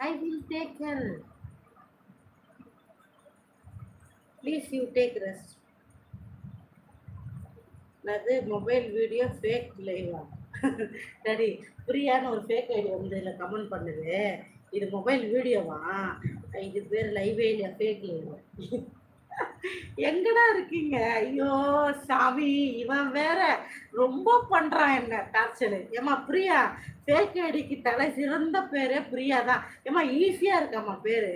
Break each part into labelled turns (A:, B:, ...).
A: I will take help. Please you take rest. அது mobile video fake லைவா? சரி, பிரியான்னு ஒரு ஃபேக் ஐடி வந்து இதில் கமெண்ட் பண்ணுது. இது மொபைல் வீடியோவா? இது பேர் லைவே இல்லையா, ஃபேக் லைவா? எங்கடா இருக்கீங்க? ஐயோ சாமி, இவன் வேற ரொம்ப பண்றான் என்ன டார்ச்சரு. ஏமா பிரியா, ஃபேக் ஐடிக்கு தலை சிறந்த பேரே பிரியா தான். ஏமா ஈஸியா இருக்காமா பேரு.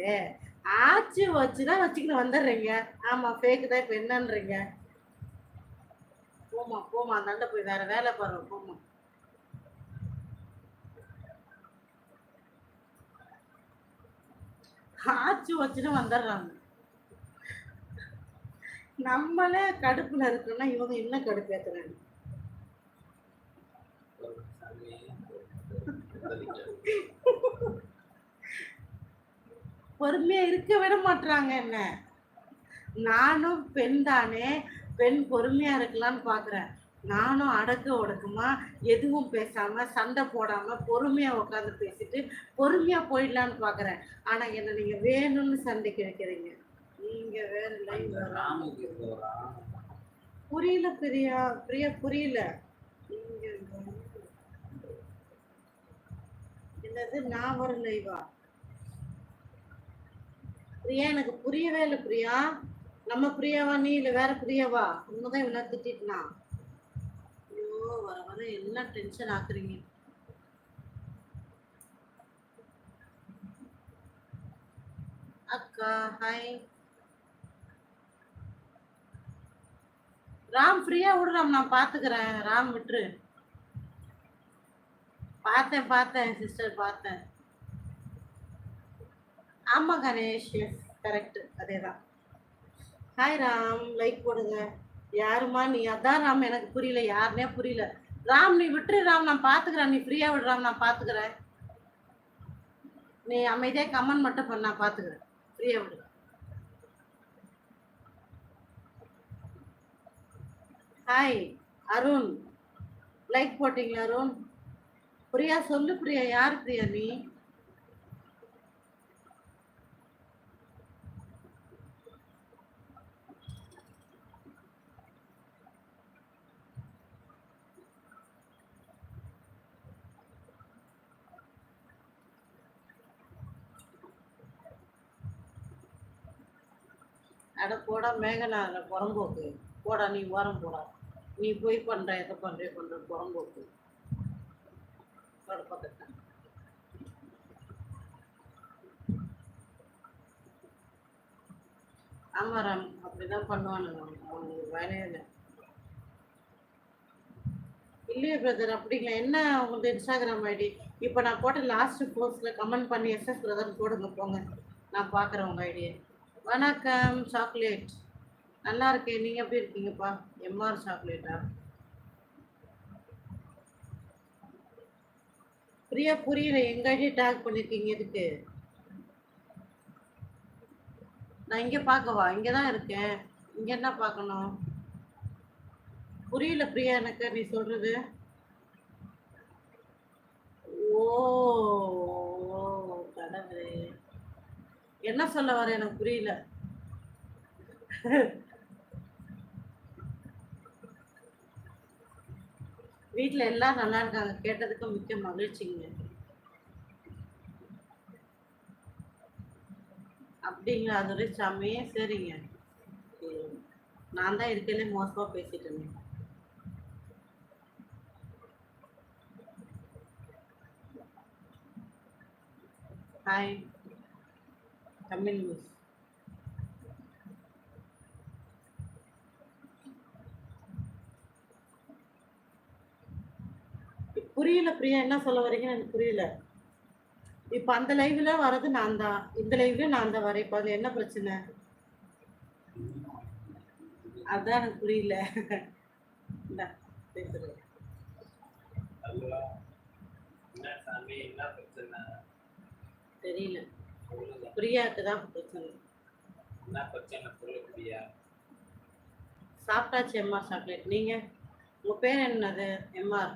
A: ஆச்சு வச்சுதான் வச்சுக்கிட்டு வந்துடுறீங்க. ஆமா ஃபேக் தான். இப்போ என்னன்றீங்க? போமா போமா, அந்தாண்ட போய் வேற வேலை பாரு, போமா. ஆச்சு வச்சுட்டு வந்துடுறாங்க. நம்மளே கடுப்புல இருக்கோம்னா இவங்க என்ன கடுப்பு ஏத்துறாங்க. பொறுமையா இருக்க விட மாட்டாங்க என்ன. நானும் பெண் தானே, பெண் பொறுமையா இருக்கலாம்னு பாக்குறேன். நானும் அடக்க ஒடுக்குமா எதுவும் பேசாம சண்டை போடாம பொறுமையா உட்காந்து பேசிட்டு பொறுமையா போயிடலான்னு பாக்குறேன். ஆனா என்ன நீங்க வேணும்னு சண்டைக்கு வைக்கிறீங்க. நீங்க வேற லைவ் புரியல பிரியா, பிரியா புரியல. நீங்க என்னது நான் வர லைவா? பிரியா எனக்கு புரியவே இல்லை பிரியா. நம்ம பிரியாவா நீ, இல்ல வேற பிரியாவா? உன்னதான் இவ்வளவு திட்டிட்டுனா. ஐயோ வர வர எல்லாம் டென்ஷன் ஆக்குறீங்க. அக்கா ஹாய். ராம் ஃப்ரீயா விடு ராம், நான் பாத்துக்கிறேன். ராம் விட்டுரு. பார்த்தேன் பார்த்தேன் சிஸ்டர் பார்த்தேன். ஆமா கணேஷ், எஸ் கரெக்ட், அதேதான். ஹாய் ராம், லைக் போடுங்க. யாருமா நீ? அதான் ராம் எனக்கு புரியல, யாருன்னே புரியல. ராம் நீ விட்டுரு ராம், நான் பாத்துக்கிறேன். நீ ஃப்ரீயா விடு ராம், நான் பாத்துக்கிறேன். நீ அமைதியா கமெண்ட் மட்டும் பண்ண, நான் பாத்துக்கிறேன். ஃப்ரீயா விடு. ஹாய் அருண், லைக் போட்டீங்களா அருண்? பிரியா சொல்லு பிரியா, யார் பிரியா நீ? அட போடா மேகனா, புறம்போக்கு போடா, நீ ஓரம் போடா. நீ போய் பண்ற எதை பண்ற புறம்போக்கு பக்கத்தான். ஆமா ராம், அப்படிதான் பண்ணுவானுங்க அவனுக்கு வேலையே இல்லை. இல்லையே பிரதர், அப்படிங்களா? என்ன உங்களுக்கு இன்ஸ்டாகிராம் ஐடி? இப்போ நான் போட்ட லாஸ்ட் போஸ்ட்ல கமெண்ட் பண்ணி எஸ்எஸ் பிரதர் போடுங்க போங்க, நான் பார்க்குறேன் உங்கள் ஐடியை. வணக்கம் சாக்லேட், நல்லா இருக்கேன். நீங்கள் எப்படி இருக்கீங்கப்பா? எம்ஆர் சாக்லேட்டா? பிரியா புரியல, எங்க ஐடியை டேக் பண்ணிருக்கீங்க எதுக்கு? நான் இங்கே பார்க்கவா? இங்கே தான் இருக்கேன். இங்கே என்ன பார்க்கணும்? புரியல பிரியா எனக்கு நீ சொல்றது. ஓ கடவுளே, என்ன சொல்ல வர எனக்கு புரியல. வீட்டில் எல்லாம் நல்லா இருக்காங்க, கேட்டதுக்கு மிக்க மகிழ்ச்சிங்க. அப்படிங்களா அதுரை சாமி? சரிங்க. நான் தான் இருக்கலே மோசமாக பேசிட்டு இருந்தேன். Hi Tamil news. புரியல பிரியா, என்ன சொல்ல வரீங்கன்னு எனக்கு புரியல. இப்ப அந்த லைவ்ல வர்றது நான் தான், இந்த லைவ்ல நான் தான் வரேன். இப்ப அதுல என்ன பிரச்சனை? அதான் எனக்கு புரியல. பேசுறேன். தெரியல, பிரியாக்கு தான் பிரச்சனை. சாப்பிட்டாச்சு எம்ஆர் சாக்லேட். நீங்க உங்க பேர் என்னது? எம்ஆர்